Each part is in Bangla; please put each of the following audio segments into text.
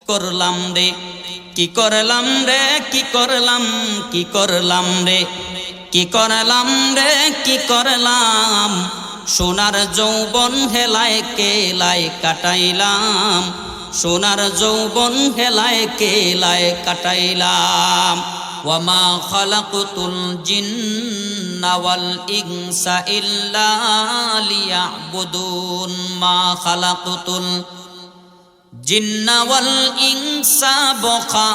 করলাম রে কি করলাম রে কি করলাম কি করলাম রে কি করলাম রে কি করলাম সোনার যৌবন হেলায় কেলায় কাটাইলাম সোনার যৌবন হেলায় কেলায় কাটাইলাম ওয়ামা খালাকতুল জিন্না ওয়াল ইনসা ইল্লা লিয়াবুদুন মা খালাকতুল জিন্না ওয়াল ইনসা বখা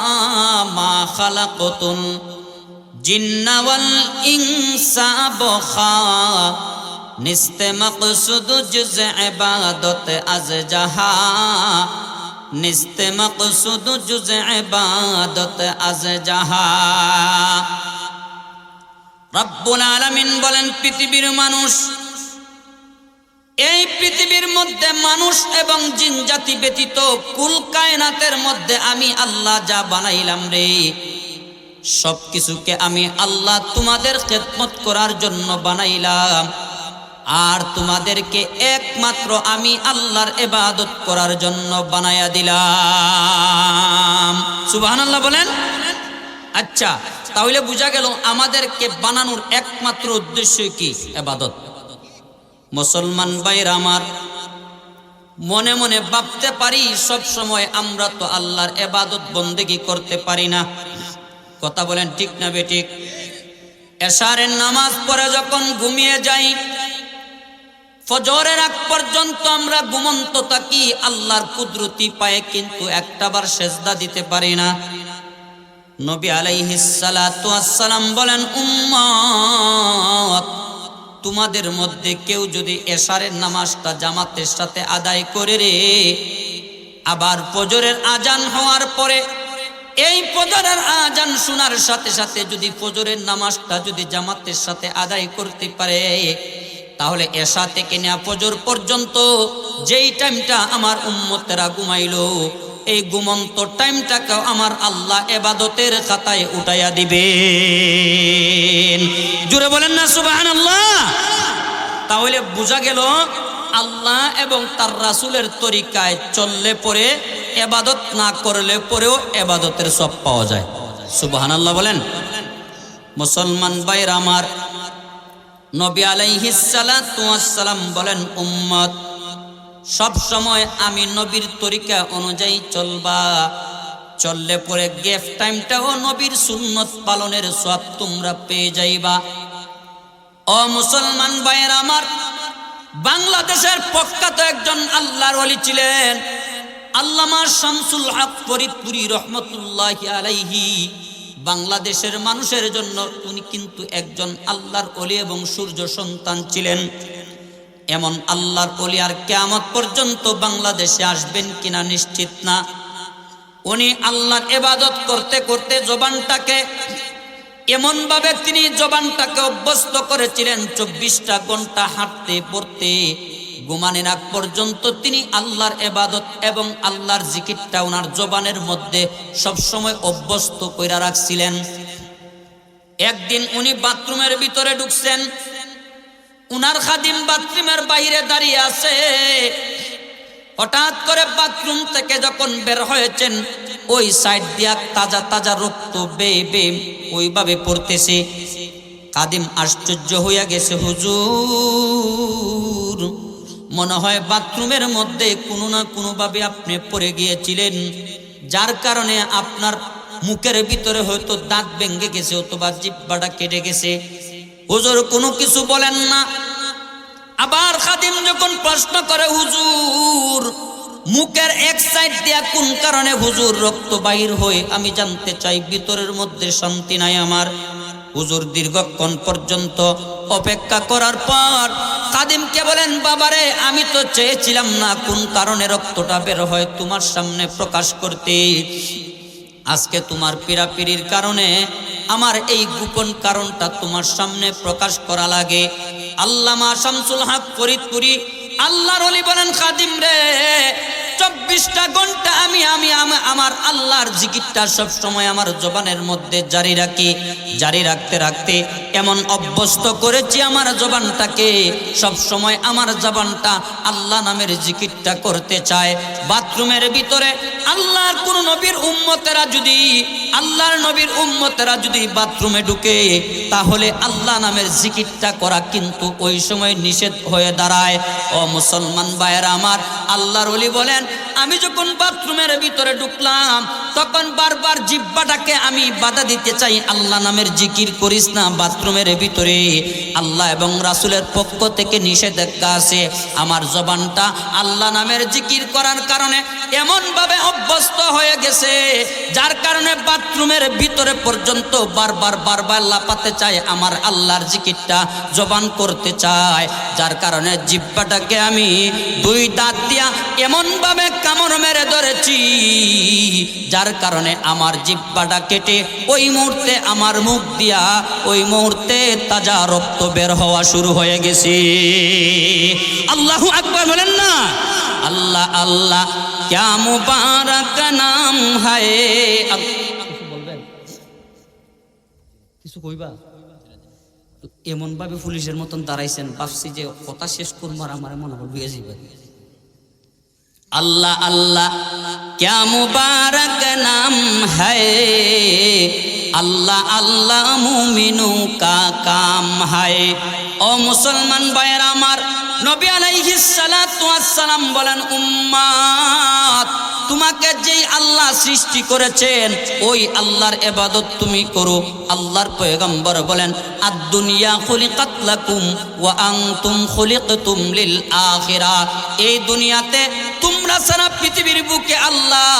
মা খালাকতুল জিন্না ওয়াল ইনসা বখা নিস্তে মকসুদ জুজ ইবাদত আজ জাহা নিস্তে মকসুদ জুজ ইবাদত আজ জাহা রব্বুল আলামিন বলেন পৃথিবীর মানুষ এই পৃথিবীর মধ্যে মানুষ এবং জিন জাতি ব্যতীত কুল কায়নাতের মধ্যে আমি আল্লাহ যা বানাইলাম রে সবকিছুকে আমি আল্লাহ তোমাদের খেদমত করার জন্য বানাইলাম আর তোমাদেরকে একমাত্র আমি আল্লাহর ইবাদত করার জন্য বানায়া দিলাম সুবহানাল্লাহ বলেন। আচ্ছা তাহলে বোঝা গেল আমাদেরকে বানানোর একমাত্র উদ্দেশ্য কি? ইবাদত। মুসলমান ভাইরা আমার, মনে মনে ভাবতে পারি সব সময় আমরা তো আল্লাহর ইবাদত বন্দেগী করতে পারি না। কথা বলেন ঠিক না বেঠিক? এশারের নামাজ পড়ে যখন ঘুমিয়ে যাই, ফজরের আগ পর্যন্ত আমরা ঘুমন্ত থাকি, আল্লাহর কুদরতি পায়ে কিন্তু একটাবার সেজদা দিতে পারি না। নবী আলাইহিস সালাতু ওয়াস সালাম বলেন, উম্মত তোমাদের মধ্যে কেউ যদি এশারের নামাজটা জামাতের সাথে আদায় করে রে, আবার ফজরের আজান হওয়ার পরে এই ফজরের আজান শোনার সাথে সাথে যদি ফজরের নামাজটা যদি জামাতের সাথে আদায় করতে পারে, তাহলে এশা থেকে নেওয়া ফজর পর্যন্ত যেই টাইমটা আমার উম্মতেরা ঘুমাইলো, এই ঘুমন্ত টাইমটাকে আমার আল্লাহ ইবাদতের খাতায় উঠাইয়া দিবেন। জোরে বলেন না সুবহানাল্লাহ। তাহলে বোঝা গেল আল্লাহ এবং তার রাসূলের তরিকায় চললে পরে, ইবাদত না করলে পরেও ইবাদতের সব পাওয়া যায়। সুবহানাল্লাহ বলেন। মুসলমান ভাইরা আমার, নবী আলাইহিস সালাতু ওয়াস সালাম বলেন, উম্মত সব সময় আমি নবীর তরিকা অনুযায়ী চলবা, চললে পরে গেফ টাইমটাও নবীর সুন্নত পালনের সওয়াব তোমরা পেয়ে যাইবা। ও মুসলমান ভাইরা আমার, বাংলাদেশের প্রখ্যাত একজন আল্লাহর ওলি ছিলেন আল্লামা শামসুল হক ফরিদপুরি রহমতুল্লাহি আলাইহি। বাংলাদেশের মানুষের জন্য উনি কিন্তু একজন আল্লাহর ওলি এবং সূর্য সন্তান ছিলেন। এমন আল্লাহর ওলি আর কিয়ামত পর্যন্ত বাংলাদেশে আসবেন কিনা নিশ্চিত না। উনি আল্লাহর ইবাদত করতে করতে জবানটাকে এমনভাবে তিনি জবানটাকে অভ্যস্ত করেছিলেন, 24টা ঘন্টা হাঁটতে পড়তে ঘুমানোর আগ পর্যন্ত তিনি আল্লাহর ইবাদত এবং আল্লাহর জিকিরটা ওনার জবানের মধ্যে সবসময় অভ্যস্ত কইরা রাখছিলেন। একদিন উনি বাথরুমের ভিতরে ঢুকছেন, উনার খাদিম বাথরুমের বাইরে দাঁড়িয়ে আছে। হঠাৎ করে বাথরুম থেকে যখন বের হয়েছেন, ওই সাইড দিয়া তাজা তাজা রক্ত বেয়ে বেয়ে ওইভাবে পড়তেছে। খাদিম আশ্চর্য হইয়া গেছে, হুজুর মনে হয় বাথরুমের মধ্যে কোনো না কোনোভাবে আপনি পড়ে গিয়েছিলেন, যার কারণে আপনার মুখের ভিতরে হয়তো দাঁত ভেঙে গেছে অথবা জিহ্বাটা কেটে গেছে। হুজুর কোনো কিছু বলেন না। আবার খাদিম যখন প্রশ্ন করে, হুজুর মুখের এক সাইড দিয়া কোন কারণে হুজুর রক্ত বাহির হয়ে, আমি জানতে চাই, ভিতরের মধ্যে শান্তি নাই আমার। হুজুর দীর্ঘক্ষণ পর্যন্ত অপেক্ষা করার পর খাদিমকে বলেন, বাবারে আমি তো চেয়েছিলাম না কোন কারণে রক্তটা বের হয় তোমার সামনে প্রকাশ করতে, আজকে তোমার পীড়াপিড়ির কারণে আমার এই গোপন কারণটা তোমার সামনে প্রকাশ করা লাগে। আল্লামা শামসুল হক ফরিদপুরি আল্লাহর ওলি বলেন, খাদিম রে 24টা ঘন্টা আমি আমার আল্লাহর জিকিরটা সব সময় আমার জবানের মধ্যে জারি রাখি। জারি রাখতে রাখতে এমন অভ্যস্ত করেছি আমার জবানটাকে, সব সময় আমার জবানটা আল্লাহ নামের জিকিরটা করতে চায়। বাথরুমের ভিতরে আল্লাহর কোন নবীর উম্মতেরা যদি বাথরুমে ঢুকে, তাহলে আল্লাহ নামের জিকিরটা করা কিন্তু ওই সময় নিষেধ হয়ে দাঁড়ায়। ও মুসলমান ভাইয়েরা আমার, আল্লাহর ওলি বলেন, আমি যখন বাথরুমের ভিতরে ঢুকলাম তখন বারবার জিহ্বাটাকে আমি বাধা দিতে চাই, আল্লাহ নামের জিকির করিস না বাথরুমের ভিতরে। আল্লাহ এবং রাসূলের পক্ষ থেকে নিষেধাজ্ঞা আছে। আমার জবানটা আল্লাহ নামের জিকির করার কারণে এমন ভাবে অভ্যস্ত হয়ে গেছে, যার কারণে বাথরুমের ভিতরে পর্যন্ত বারবার লাপাতে চায়, আমার আল্লাহর জিকিরটা জবান করতে চায়। যার কারণে জিহ্বাটাকে আমি দুই দাঁত দিয়া এমন ভাবে কামড় মেরে ধরেছি, যার কারণে আমার জিহ্বাটা কেটে ওই মুহূর্তে আমার মুখ দিয়া ওই মুহূর্তে তাজা রক্ত বের হওয়া শুরু হয়ে গেছে। আল্লাহু আকবার বলেন না? আল্লাহ আল্লাহ क्या मुबारक नाम है। কিছু কইবা? এমন ভাবে পুলিশের মতন দাঁড়াইছেন, ভাবছি যে কথা শেষ করবো আর আমার মনে হয় বুঝে যাবে। अल्लाह अल्लाह क्या मुबारक नाम है, अल्लाह अल्लाह मुमिनों का काम है। ओ मुसलमान भाइरा আমার, নবী আলাইহিস সালাতু ওয়াস সালাম বলেন, উম্মাত, তোমাকে যেই আল্লাহ সৃষ্টি করেছেন ওই আল্লাহর ইবাদত তুমি করো। আল্লাহর পয়গম্বর বলেন, আদ-দুনিয়া খুলিকাত লাকুম ওয়া আনতুম খুলিকতুম লিল আখিরাহ। এই দুনিয়াতে তোমরা সারা পৃথিবীর বুকে আল্লাহ,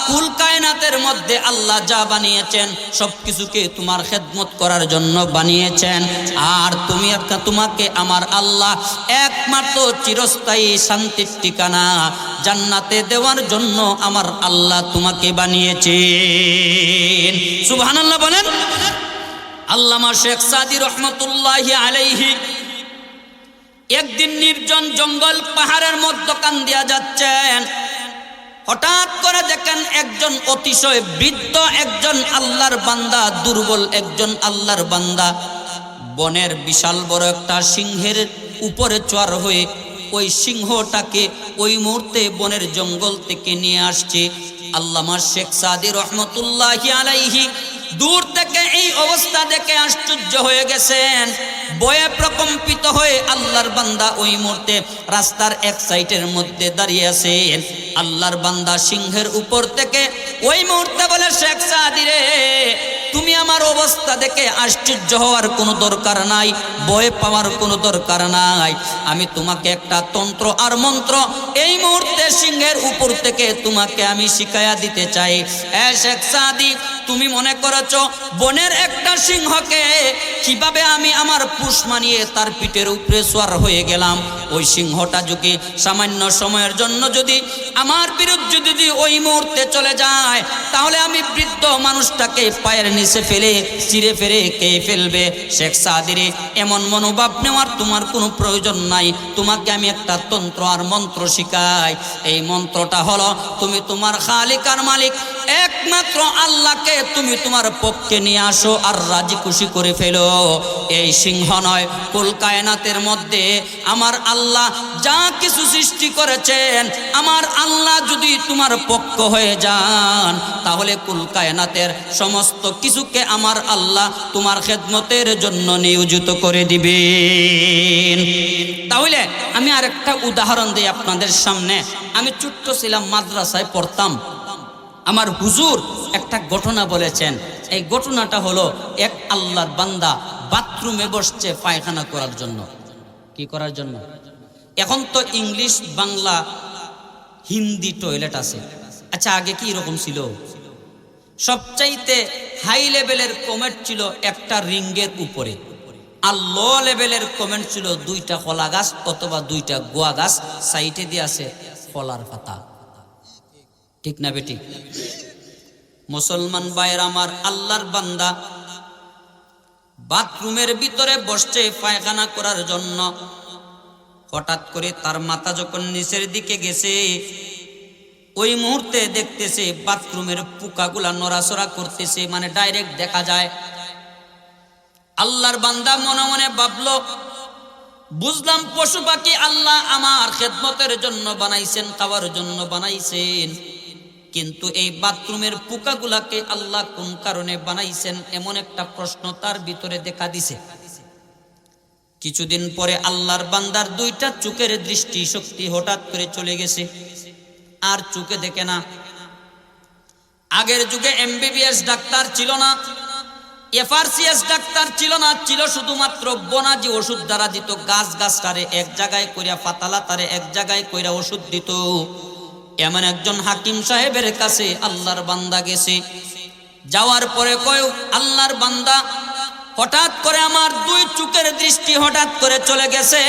কুল কায়নাতের মধ্যে আল্লাহ যা বানিয়েছেন সবকিছুকে তোমার খেদমত করার জন্য বানিয়েছেন। আর তোমাকে আমার আল্লাহ একমাত্র চিরস্থায়ী শান্তির ঠিকানা জান্নাতে দেওয়ার জন্য আমার আল্লাহ তোমাকে বানিয়েছেন। সুবহানাল্লাহ বলেন। আল্লামা শেখ সাদি রহমতুল্লাহি আলাইহি একদিন নির্জন জঙ্গল পাহাড়ের মধ্যখান দিয়া যাচ্ছেন। হঠাৎ করে দেখেন একজন অতিশয় বৃদ্ধ একজন আল্লাহর বান্দা, দুর্বল একজন আল্লাহর বান্দা বনের বিশাল বড় একটা সিংহের উপরে চড় হয়ে ওই সিংহটাকে ওই মুহূর্তে বনের জঙ্গল থেকে নিয়ে আসছে। আল্লামা শেখ সাদি রহমতুল্লাহি আলাইহি দূর থেকে এই অবস্থা দেখে আশ্চর্য হয়ে গেছেন। ভয়ে প্রকম্পিত হয়ে আল্লাহর বান্দা ওই মুহূর্তে রাস্তার এক সাইডের মধ্যে দাঁড়িয়ে আছেন। আল্লাহর বান্দা সিংহের উপর থেকে ওই মুহূর্তে বলে, শেখ সাদি রে, তুমি আমার অবস্থা দেখে আশ্চর্য হওয়ার কোনো দরকার নাই, ভয় পাওয়ার কোনো দরকার নাই। আমি তোমাকে একটা তন্ত্র আর মন্ত্র এই মুহূর্তে সিংহের উপর থেকে তোমাকে আমি শিখাইয়া দিতে চাই। শেখ সাদি, তুমি মনে করেছো বনের একটা সিংহকে কিভাবে আমি আমার পুষ মানিয়ে তার পিঠের উপরে সওয়ার হয়ে গেলাম? ওই সিংহটা যদি সামান্য সময়ের জন্য যদি আমার বিরুদ্ধে যদি ওই মুহূর্তে চলে যায়, তাহলে আমি বৃদ্ধ মানুষটাকে পায়ের নিচে ফেলে চিরে ফেরে কে ফেলবে। শেখ সাদিরে, এমন মনোভাব নেওয়ার তোমার কোনো প্রয়োজন নাই। তোমাকে আমি একটা তন্ত্র আর মন্ত্র শিখাই। এই মন্ত্রটা হলো, তুমি তোমার খালিক আর মালিক একমাত্র আল্লাহকে তুমি তোমার পক্ষে নিয়ে আসো আর রাজি খুশি করে ফেলো। এই সিংহ নয়, কুল কায়নাতের মধ্যে আমার আল্লাহ যা কিছু সৃষ্টি করেছেন, আমার আল্লাহ যদি তোমার পক্ষ হয়ে যান, তাহলে কুল কায়নাতের সমস্ত কিছুকে আমার আল্লাহ তোমার খেদমতের জন্য নিয়োজিত করে দিবেন। তাহলে আমি আরেকটা উদাহরণ দিই আপনাদের সামনে। আমি ছোট্ট ছিলাম, মাদ্রাসায় পড়তাম। আমার হুজুর একটা ঘটনা বলেছেন। এই ঘটনাটা হলো, এক আল্লাহর বান্দা বাথরুমে বসছে পায়খানা করার জন্য। কি করার জন্য? এখন তো ইংলিশ, বাংলা, হিন্দি টয়লেট আছে। আচ্ছা, আগে কি এরকম ছিল? সবচাইতে হাই লেভেলের কমেন্ট ছিল একটা রিঙ্গের উপরে, আর লো লেভেলের কমেন্ট ছিল দুইটা কলা গাছ অথবা দুইটা গোয়া গাছ, সাইডে দিয়ে আছে কলার পাতা। ঠিক না বেটি? মুসলমান ভাইয়ের আমার, আল্লাহর বান্দা বাথরুমের ভিতরে বসছে পায়খানা করার জন্য। হঠাৎ করে তার মাথা যখন নিচের দিকে গেছে, ওই মুহূর্তে দেখতেছে বাথরুমের পোকাগুলা নড়াচড়া করতেছে, মানে ডাইরেক্ট দেখা যায়। আল্লাহর বান্দা মনে মনে ভাবলো, বুঝলাম পশু পাখি আল্লাহ আমার খেদমতের জন্য বানাইছেন, খাওয়ার জন্য বানাইছেন, কিন্তু এই বাথরুমের পোকাগুলাকে আল্লাহ কোন কারণে বানাইছেন, এমন একটা প্রশ্ন তার ভিতরে দেখা দিছে। কিছুদিন পরে আল্লাহর বান্দার দুইটা চোখের দৃষ্টি শক্তি হঠাৎ করে চলে গেছে, আর চোখে দেখে না। আগের যুগে এমবিবিএস ডাক্তার ছিল না, এফআরসিএস ডাক্তার ছিল না, ছিল শুধুমাত্র বনাজি ওষুধ দ্বারা দিত। গাছ তারে এক জায়গায় কইরা, পাতালা তারে এক জায়গায় কইরা ওষুধ দিত। এমন একজন হাকিম সাহেবের কাছে আল্লাহর বান্দা গেছে। যাওয়ার পরে কয়, আল্লাহর বান্দা, হঠাৎ করে আমার দুই চোখের দৃষ্টি হঠাৎ করে চলে গেছে,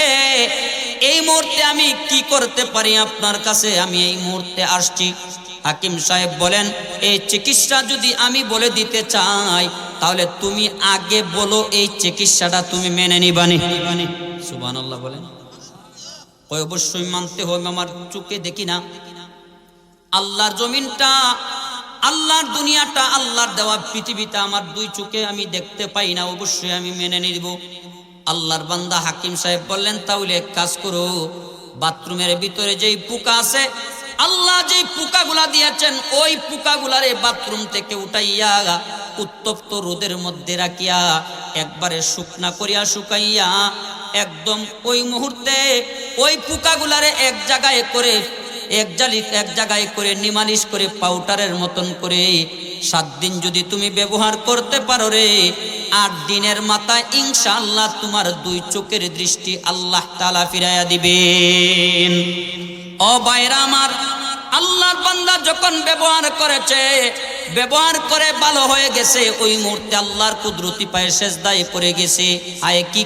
এই মুহূর্তে আমি কি করতে পারি আপনার কাছে? আমি এই মুহূর্তে আসছি। হাকিম সাহেব বলেন, এই চিকিৎসা যদি আমি বলে দিতে চাই, তাহলে তুমি আগে বলো এই চিকিৎসাটা তুমি মেনে নিবানি? সুবহানাল্লাহ বলেন। কই অবশ্যই মানতে হবে, আমার চোখে দেখি না। আল্লাহর জমিনটা, আল্লাহর দুনিয়াটা, আল্লাহর দেওয়া পৃথিবীটা আমার দুই চোখে আমি দেখতে পাই না, অবশ্যই আমি মেনে নিব। আল্লাহর বান্দা হাকিম সাহেব বললেন, তাহলে এক কাজ করো, বাথরুমের ভিতরে যেই পোকা আছে, আল্লাহ যেই পোকাগুলা দিয়েছেন, ওই পোকাগুলারে বাথরুম থেকে উঠাইয়া উত্তপ্ত রোদের মধ্যে রাখিয়া একবারে শুকনা করিয়া শুকাইয়া একদম ওই মুহূর্তে ওই পোকাগুলারে এক জায়গায় করে নিমালিশ করে পাউডারের মতন করে 7 দিন যদি তুমি ব্যবহার করতে পারো রে, 8 দিনের মাথায় ইনশাআল্লাহ তোমার দুই চোখের দৃষ্টি আল্লাহ তাআলা ফিরাইয়া দিবেন। ও ভাইরা আমার, আল্লাহর বান্দা যখন ব্যবহার করেছে, ব্যবহার করে ভালো হয়ে গেছে, ওই মুহূর্তে আল্লাহর কুদরতি পায়ে সেজদায় পড়ে গেছে। আয় কি